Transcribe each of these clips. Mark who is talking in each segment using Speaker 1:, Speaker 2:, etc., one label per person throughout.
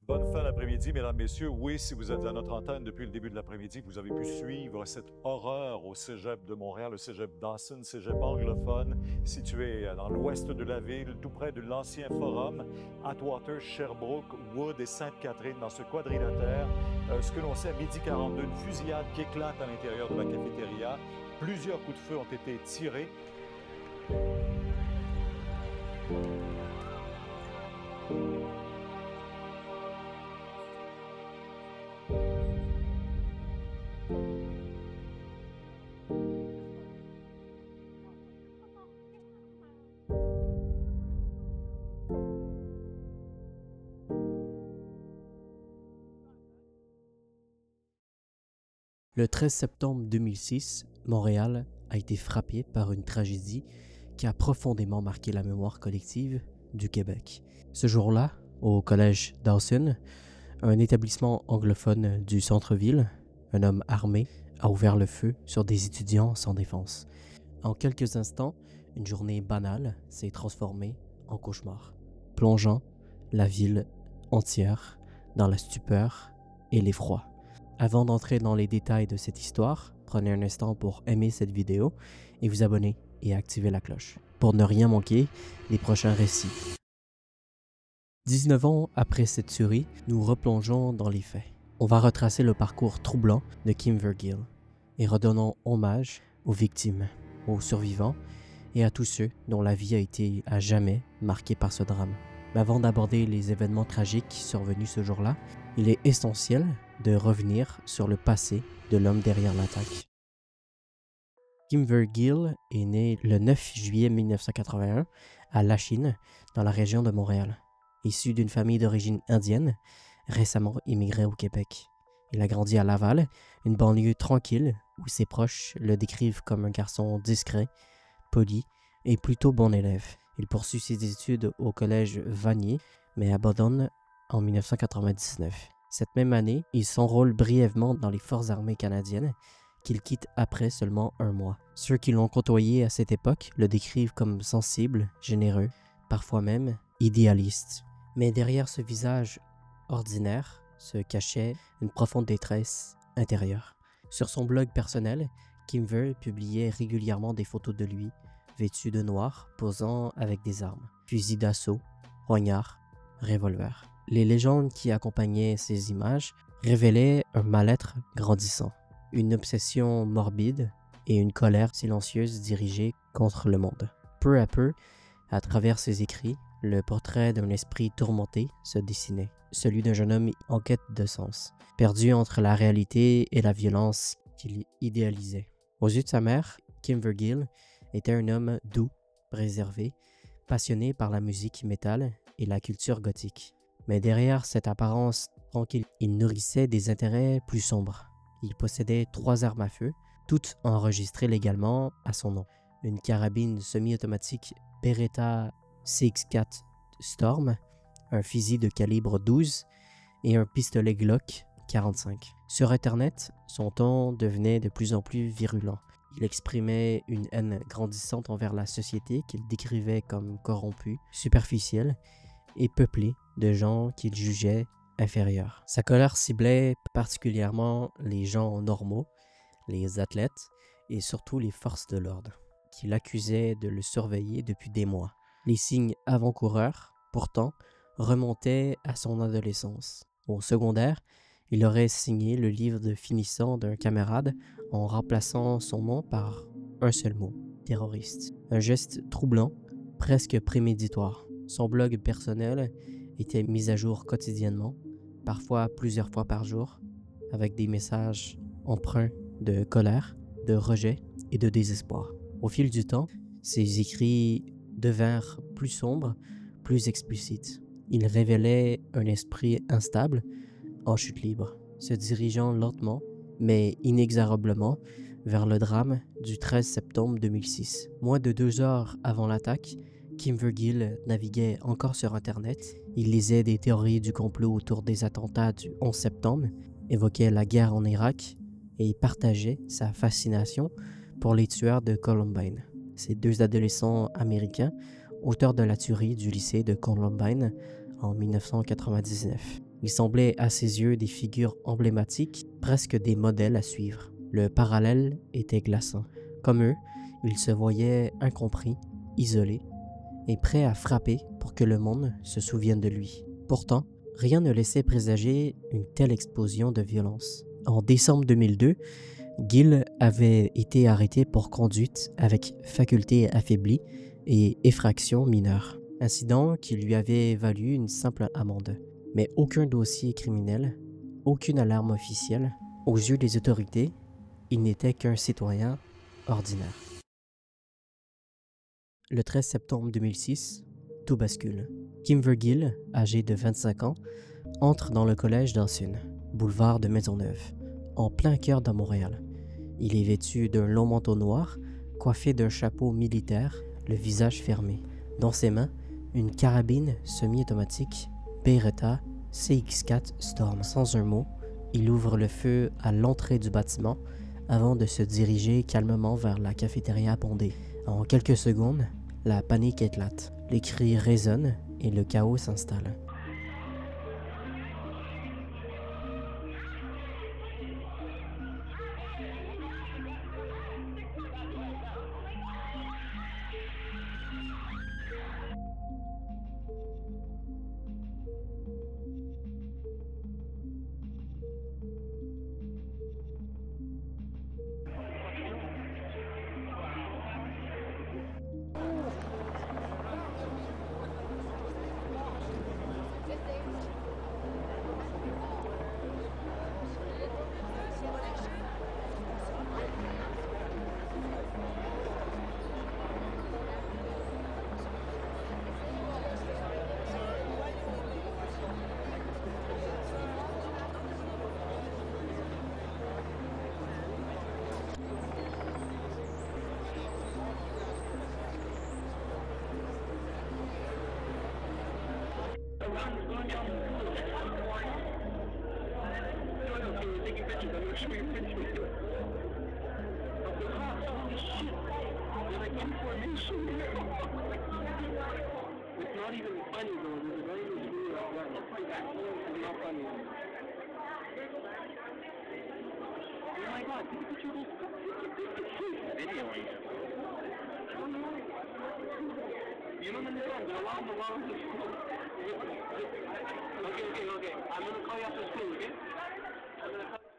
Speaker 1: Bonne fin d'après-midi, mesdames, messieurs. Oui, si vous êtes à notre antenne depuis le début de l'après-midi, vous avez pu suivre cette horreur au cégep de Montréal, le cégep Dawson, cégep anglophone, situé dans l'ouest de la ville, tout près de l'ancien forum, Atwater, Sherbrooke, Wood et Sainte-Catherine, dans ce quadrilatère. Ce que l'on sait à midi 42, une fusillade qui éclate à l'intérieur de la cafétéria. Plusieurs coups de feu ont été tirés.
Speaker 2: Le 13 septembre 2006, Montréal a été frappé par une tragédie qui a profondément marqué la mémoire collective du Québec. Ce jour-là, au collège Dawson, un établissement anglophone du centre-ville, un homme armé a ouvert le feu sur des étudiants sans défense. En quelques instants, une journée banale s'est transformée en cauchemar, plongeant la ville entière dans la stupeur et l'effroi. Avant d'entrer dans les détails de cette histoire, prenez un instant pour aimer cette vidéo et vous abonner et activer la cloche pour ne rien manquer des prochains récits. 19 ans après cette tuerie, nous replongeons dans les faits. On va retracer le parcours troublant de Kim Vergil et redonnons hommage aux victimes, aux survivants et à tous ceux dont la vie a été à jamais marquée par ce drame. Mais avant d'aborder les événements tragiques survenus ce jour-là, il est essentiel de revenir sur le passé de l'homme derrière l'attaque. Kim Vergil est né le 9 juillet 1981 à Lachine, dans la région de Montréal. Issu d'une famille d'origine indienne, récemment immigré au Québec. Il a grandi à Laval, une banlieue tranquille où ses proches le décrivent comme un garçon discret, poli et plutôt bon élève. Il poursuit ses études au collège Vanier, mais abandonne en 1999. Cette même année, il s'enrôle brièvement dans les forces armées canadiennes, qu'il quitte après seulement un mois. Ceux qui l'ont côtoyé à cette époque le décrivent comme sensible, généreux, parfois même idéaliste. Mais derrière ce visage ordinaire se cachait une profonde détresse intérieure. Sur son blog personnel, Kim Ver publiait régulièrement des photos de lui, vêtu de noir, posant avec des armes, fusil d'assaut, poignard, revolver. Les légendes qui accompagnaient ces images révélaient un mal-être grandissant, une obsession morbide et une colère silencieuse dirigée contre le monde. Peu à peu, à travers ses écrits, le portrait d'un esprit tourmenté se dessinait, celui d'un jeune homme en quête de sens, perdu entre la réalité et la violence qu'il idéalisait. Aux yeux de sa mère, Kim Vergil était un homme doux, préservé, passionné par la musique métal et la culture gothique. Mais derrière cette apparence tranquille, il nourrissait des intérêts plus sombres. Il possédait 3 armes à feu, toutes enregistrées légalement à son nom. Une carabine semi-automatique Beretta CX4 Storm, un fusil de calibre 12 et un pistolet Glock 45. Sur Internet, son ton devenait de plus en plus virulent. Il exprimait une haine grandissante envers la société qu'il décrivait comme corrompue, superficielle et peuplée de gens qu'il jugeait inférieurs. Sa colère ciblait particulièrement les gens normaux, les athlètes et surtout les forces de l'ordre, qu'il accusait de le surveiller depuis des mois. Les signes avant-coureurs, pourtant, remontaient à son adolescence. Au secondaire, il aurait signé le livre de finissant d'un camarade en remplaçant son nom par un seul mot, terroriste. Un geste troublant, presque préméditoire. Son blog personnel était mis à jour quotidiennement, parfois plusieurs fois par jour, avec des messages empreints de colère, de rejet et de désespoir. Au fil du temps, ses écrits devinrent plus sombres, plus explicites. Il révélait un esprit instable, en chute libre, se dirigeant lentement, mais inexorablement, vers le drame du 13 septembre 2006. Moins de 2 heures avant l'attaque, Kim Vergil naviguait encore sur Internet. Il lisait des théories du complot autour des attentats du 11 septembre, évoquait la guerre en Irak et partageait sa fascination pour les tueurs de Columbine. Ces 2 adolescents américains, auteurs de la tuerie du lycée de Columbine en 1999. Ils semblaient à ses yeux des figures emblématiques, presque des modèles à suivre. Le parallèle était glaçant. Comme eux, il se voyait incompris, isolé et prêt à frapper pour que le monde se souvienne de lui. Pourtant, rien ne laissait présager une telle explosion de violence. En décembre 2002, Gill avait été arrêté pour conduite avec faculté affaiblie et effraction mineure, incident qui lui avait valu une simple amende. Mais aucun dossier criminel, aucune alarme officielle. Aux yeux des autorités, il n'était qu'un citoyen ordinaire. Le 13 septembre 2006, tout bascule. Kimver Gill, âgé de 25 ans, entre dans le collège Dawson, boulevard de Maisonneuve, en plein cœur de Montréal. Il est vêtu d'un long manteau noir, coiffé d'un chapeau militaire, le visage fermé. Dans ses mains, une carabine semi-automatique Beretta CX4 Storm. Sans un mot, il ouvre le feu à l'entrée du bâtiment avant de se diriger calmement vers la cafétéria bondée. En quelques secondes, la panique éclate. Les cris résonnent et le chaos s'installe.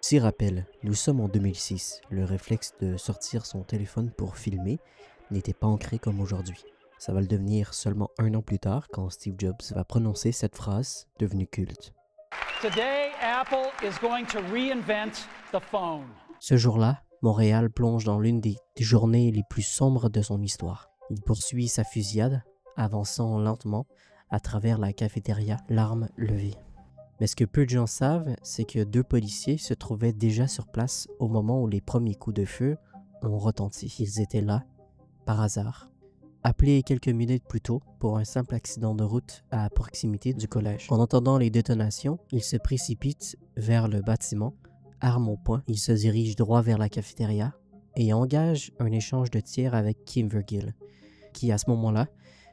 Speaker 2: Petit rappel, nous sommes en 2006. Le réflexe de sortir son téléphone pour filmer n'était pas ancré comme aujourd'hui. Ça va le devenir seulement 1 an plus tard quand Steve Jobs va prononcer cette phrase devenue culte.
Speaker 3: Today, Apple is going to reinvent the phone.
Speaker 2: Ce jour-là, Montréal plonge dans l'une des journées les plus sombres de son histoire. Il poursuit sa fusillade, avançant lentement à travers la cafétéria, l'arme levée. Mais ce que peu de gens savent, c'est que 2 policiers se trouvaient déjà sur place au moment où les premiers coups de feu ont retenti. Ils étaient là, par hasard, appelés quelques minutes plus tôt pour un simple accident de route à proximité du collège. En entendant les détonations, ils se précipitent vers le bâtiment, arme au poing. Ils se dirigent droit vers la cafétéria et engagent un échange de tirs avec Kimver Gill, qui à ce moment-là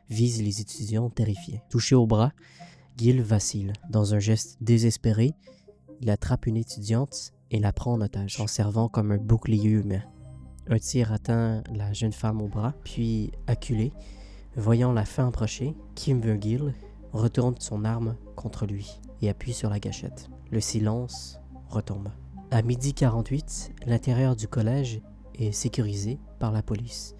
Speaker 2: vise les étudiants terrifiés. Touché au bras, Gill vacille. Dans un geste désespéré, il attrape une étudiante et la prend en otage, en servant comme un bouclier humain. Un tir atteint la jeune femme au bras, puis, acculé, voyant la fin approcher, Kimver Gill retourne son arme contre lui et appuie sur la gâchette. Le silence retombe. À 12h48, l'intérieur du collège est sécurisé par la police.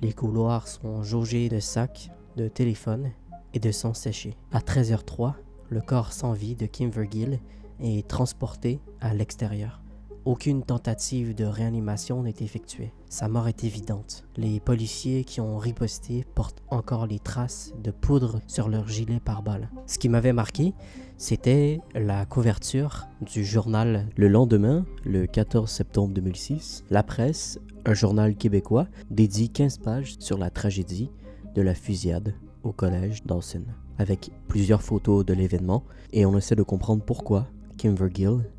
Speaker 2: Les couloirs sont jaugés de sacs, de téléphones et de sang séché. À 13h03, le corps sans vie de Kimver Gill est transporté à l'extérieur. Aucune tentative de réanimation n'est effectuée. Sa mort est évidente. Les policiers qui ont riposté portent encore les traces de poudre sur leur gilet pare-balles. Ce qui m'avait marqué, c'était la couverture du journal. Le lendemain, le 14 septembre 2006, La Presse, un journal québécois, dédie 15 pages sur la tragédie de la fusillade au collège Dawson, avec plusieurs photos de l'événement, et on essaie de comprendre pourquoi Kimver Gill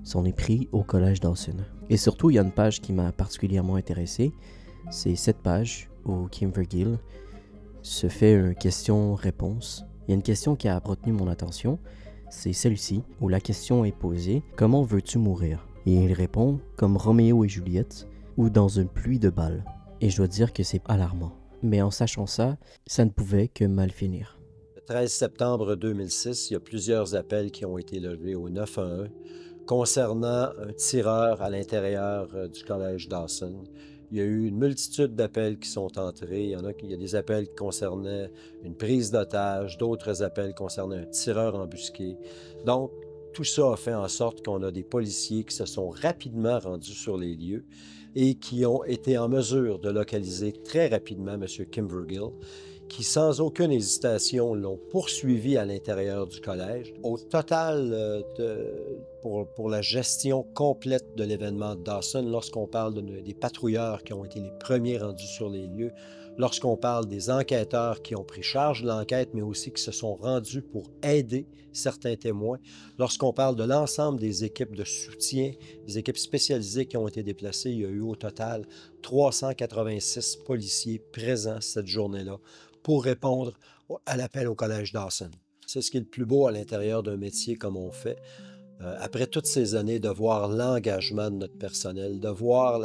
Speaker 2: s'en est pris au collège Dawson. Et surtout, il y a une page qui m'a particulièrement intéressé, c'est cette page où Kimver Gill se fait une question-réponse. Il y a une question qui a retenu mon attention, c'est celle-ci, où la question est posée « Comment veux-tu mourir ?» Et il répond « Comme Roméo et Juliette, ou dans une pluie de balles. » Et je dois dire que c'est alarmant. Mais en sachant ça, ça ne pouvait que mal finir.
Speaker 4: Le 13 septembre 2006, il y a plusieurs appels qui ont été levés au 911 concernant un tireur à l'intérieur du collège Dawson. Il y a eu une multitude d'appels qui sont entrés. Il y a des appels qui concernaient une prise d'otage, d'autres appels concernant un tireur embusqué. Donc, tout ça a fait en sorte qu'on a des policiers qui se sont rapidement rendus sur les lieux et qui ont été en mesure de localiser très rapidement M. Kimvergill, qui sans aucune hésitation l'ont poursuivi à l'intérieur du collège. Au total, pour la gestion complète de l'événement de Dawson, lorsqu'on parle des patrouilleurs qui ont été les premiers rendus sur les lieux, lorsqu'on parle des enquêteurs qui ont pris charge de l'enquête, mais aussi qui se sont rendus pour aider certains témoins, lorsqu'on parle de l'ensemble des équipes de soutien, des équipes spécialisées qui ont été déplacées, il y a eu au total 386 policiers présents cette journée-là pour répondre à l'appel au collège Dawson. C'est ce qui est le plus beau à l'intérieur d'un métier comme on fait. Après toutes ces années, de voir l'engagement de notre personnel, de voir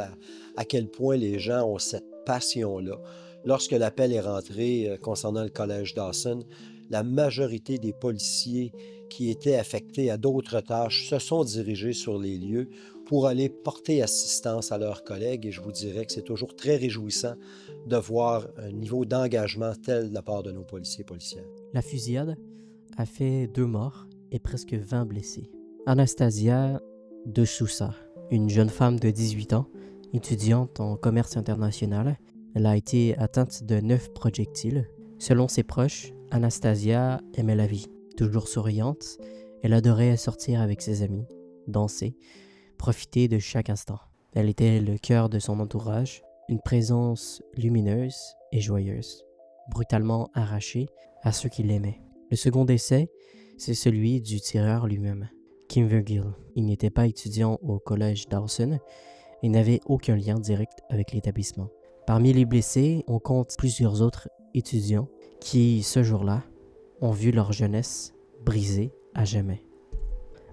Speaker 4: à quel point les gens ont cette passion-là. Lorsque l'appel est rentré concernant le collège Dawson, la majorité des policiers qui étaient affectés à d'autres tâches se sont dirigés sur les lieux pour aller porter assistance à leurs collègues. Et je vous dirais que c'est toujours très réjouissant de voir un niveau d'engagement tel de la part de nos policiers et policières.
Speaker 2: La fusillade a fait 2 morts et presque 20 blessés. Anastasia de Sousa, une jeune femme de 18 ans, étudiante en commerce international, elle a été atteinte de 9 projectiles. Selon ses proches, Anastasia aimait la vie. Toujours souriante, elle adorait sortir avec ses amis, danser, profiter de chaque instant. Elle était le cœur de son entourage, une présence lumineuse et joyeuse, brutalement arrachée à ceux qui l'aimaient. Le second décès, c'est celui du tireur lui-même, Kimvergill. Il n'était pas étudiant au collège Dawson et n'avait aucun lien direct avec l'établissement. Parmi les blessés, on compte plusieurs autres étudiants qui, ce jour-là, ont vu leur jeunesse brisée à jamais.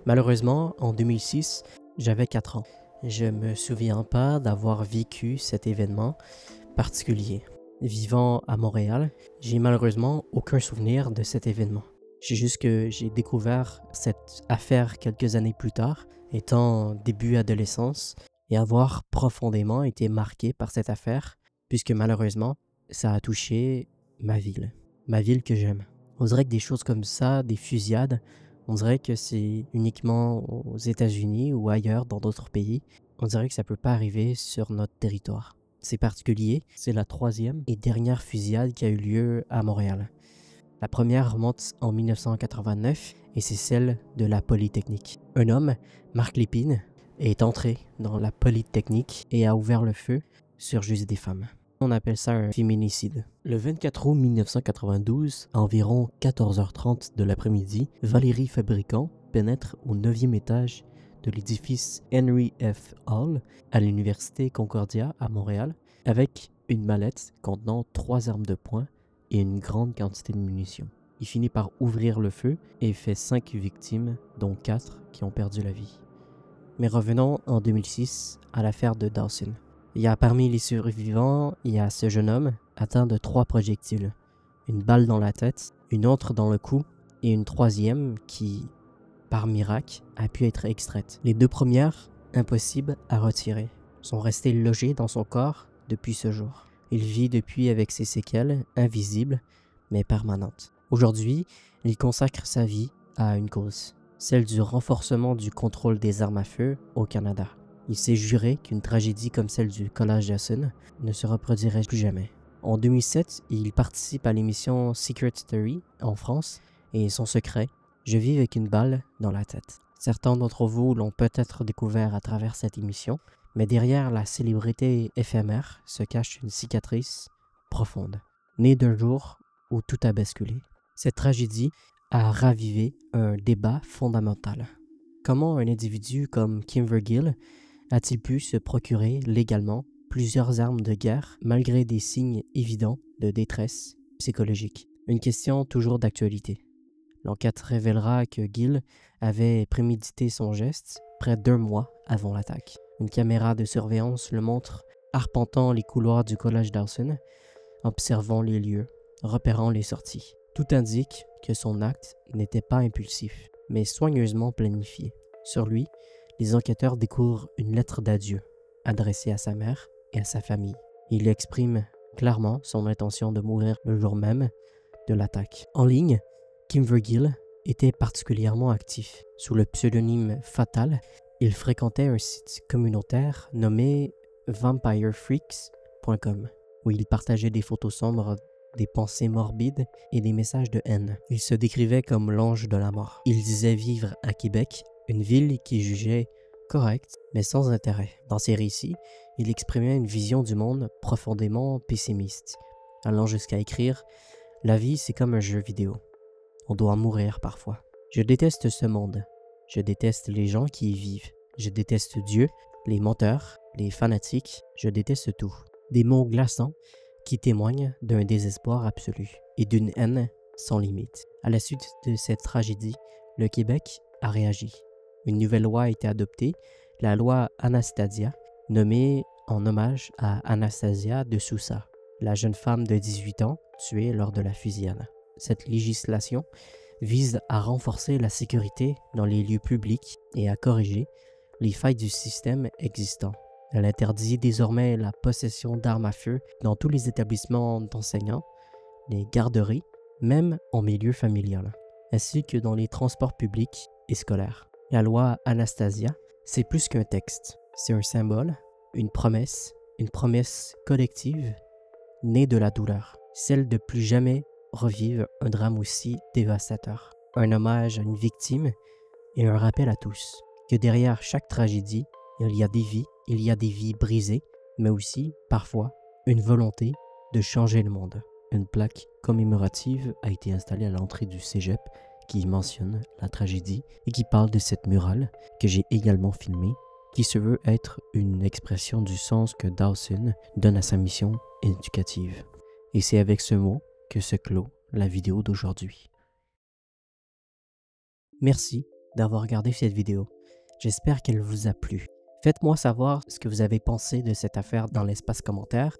Speaker 2: Malheureusement, en 2006, j'avais 4 ans. Je ne me souviens pas d'avoir vécu cet événement particulier. Vivant à Montréal, j'ai malheureusement aucun souvenir de cet événement. C'est juste que j'ai découvert cette affaire quelques années plus tard, étant début adolescence, et avoir profondément été marqué par cette affaire, puisque malheureusement, ça a touché ma ville que j'aime. On dirait que des choses comme ça, des fusillades, on dirait que c'est uniquement aux États-Unis ou ailleurs dans d'autres pays. On dirait que ça peut pas arriver sur notre territoire. C'est particulier, c'est la 3e et dernière fusillade qui a eu lieu à Montréal. La première remonte en 1989 et c'est celle de la Polytechnique. Un homme, Marc Lépine, est entré dans la Polytechnique et a ouvert le feu sur juste des femmes. On appelle ça un féminicide. Le 24 août 1992, à environ 14h30 de l'après-midi, Valérie Fabricant pénètre au 9e étage de l'édifice Henry F. Hall à l'Université Concordia à Montréal avec une mallette contenant 3 armes de poing et une grande quantité de munitions. Il finit par ouvrir le feu et fait 5 victimes, dont 4 qui ont perdu la vie. Mais revenons en 2006 à l'affaire de Dawson. Parmi les survivants, il y a ce jeune homme atteint de 3 projectiles. Une balle dans la tête, une autre dans le cou et une 3e qui, par miracle, a pu être extraite. Les 2 premières, impossibles à retirer, sont restées logées dans son corps depuis ce jour. Il vit depuis avec ses séquelles, invisibles mais permanentes. Aujourd'hui, il consacre sa vie à une cause, celle du renforcement du contrôle des armes à feu au Canada. Il s'est juré qu'une tragédie comme celle du collège Dawson ne se reproduirait plus jamais. En 2007, il participe à l'émission Secret Story en France et son secret, je vis avec une balle dans la tête. Certains d'entre vous l'ont peut-être découvert à travers cette émission, mais derrière la célébrité éphémère se cache une cicatrice profonde, née d'un jour où tout a basculé. Cette tragédie a ravivé un débat fondamental. Comment un individu comme Kimvergill a-t-il pu se procurer légalement plusieurs armes de guerre malgré des signes évidents de détresse psychologique? Une question toujours d'actualité. L'enquête révélera que Gill avait prémédité son geste près d'1 mois avant l'attaque. Une caméra de surveillance le montre arpentant les couloirs du collège Dawson, observant les lieux, repérant les sorties. Tout indique que son acte n'était pas impulsif, mais soigneusement planifié. Sur lui, les enquêteurs découvrent une lettre d'adieu adressée à sa mère et à sa famille. Il exprime clairement son intention de mourir le jour même de l'attaque. En ligne, Kimver Gill était particulièrement actif. Sous le pseudonyme Fatal, il fréquentait un site communautaire nommé VampireFreaks.com, où il partageait des photos sombres, des pensées morbides et des messages de haine. Il se décrivait comme l'ange de la mort. Il disait vivre à Québec, une ville qu'il jugeait correcte, mais sans intérêt. Dans ses récits, il exprimait une vision du monde profondément pessimiste, allant jusqu'à écrire « La vie, c'est comme un jeu vidéo. On doit mourir parfois. Je déteste ce monde. Je déteste les gens qui y vivent. Je déteste Dieu, les menteurs, les fanatiques. Je déteste tout. » Des mots glaçants qui témoignent d'un désespoir absolu et d'une haine sans limite. À la suite de cette tragédie, le Québec a réagi. Une nouvelle loi a été adoptée, la loi Anastasia, nommée en hommage à Anastasia de Sousa, la jeune femme de 18 ans tuée lors de la fusillade. Cette législation vise à renforcer la sécurité dans les lieux publics et à corriger les failles du système existant. Elle interdit désormais la possession d'armes à feu dans tous les établissements d'enseignants, les garderies, même en milieu familial, ainsi que dans les transports publics et scolaires. La loi Anastasia, c'est plus qu'un texte, c'est un symbole, une promesse collective née de la douleur, celle de plus jamais revivre un drame aussi dévastateur. Un hommage à une victime et un rappel à tous que derrière chaque tragédie, il y a des vies brisées, mais aussi, parfois, une volonté de changer le monde. Une plaque commémorative a été installée à l'entrée du cégep qui mentionne la tragédie et qui parle de cette murale que j'ai également filmée, qui se veut être une expression du sens que Dawson donne à sa mission éducative. Et c'est avec ce mot que se clôt la vidéo d'aujourd'hui. Merci d'avoir regardé cette vidéo. J'espère qu'elle vous a plu. Faites-moi savoir ce que vous avez pensé de cette affaire dans l'espace commentaire.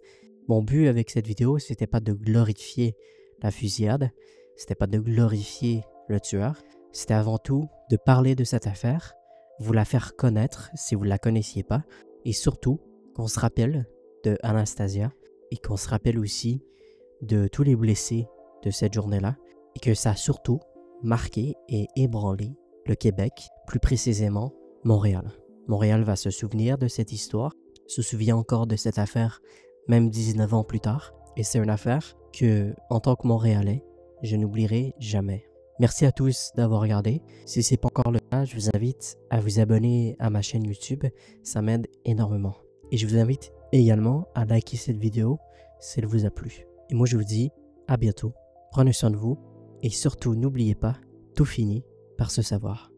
Speaker 2: Mon but avec cette vidéo, c'était pas de glorifier la fusillade, c'était pas de glorifier le tueur, c'était avant tout de parler de cette affaire, vous la faire connaître si vous ne la connaissiez pas, et surtout qu'on se rappelle de Anastasia et qu'on se rappelle aussi de tous les blessés de cette journée-là, et que ça a surtout marqué et ébranlé le Québec, plus précisément Montréal. Montréal va se souvenir de cette histoire, se souvient encore de cette affaire, même 19 ans plus tard, et c'est une affaire que, en tant que Montréalais, je n'oublierai jamais. Merci à tous d'avoir regardé. Si ce n'est pas encore le cas, je vous invite à vous abonner à ma chaîne YouTube, ça m'aide énormément. Et je vous invite également à liker cette vidéo si elle vous a plu. Et moi je vous dis à bientôt, prenez soin de vous, et surtout n'oubliez pas, tout finit par se savoir.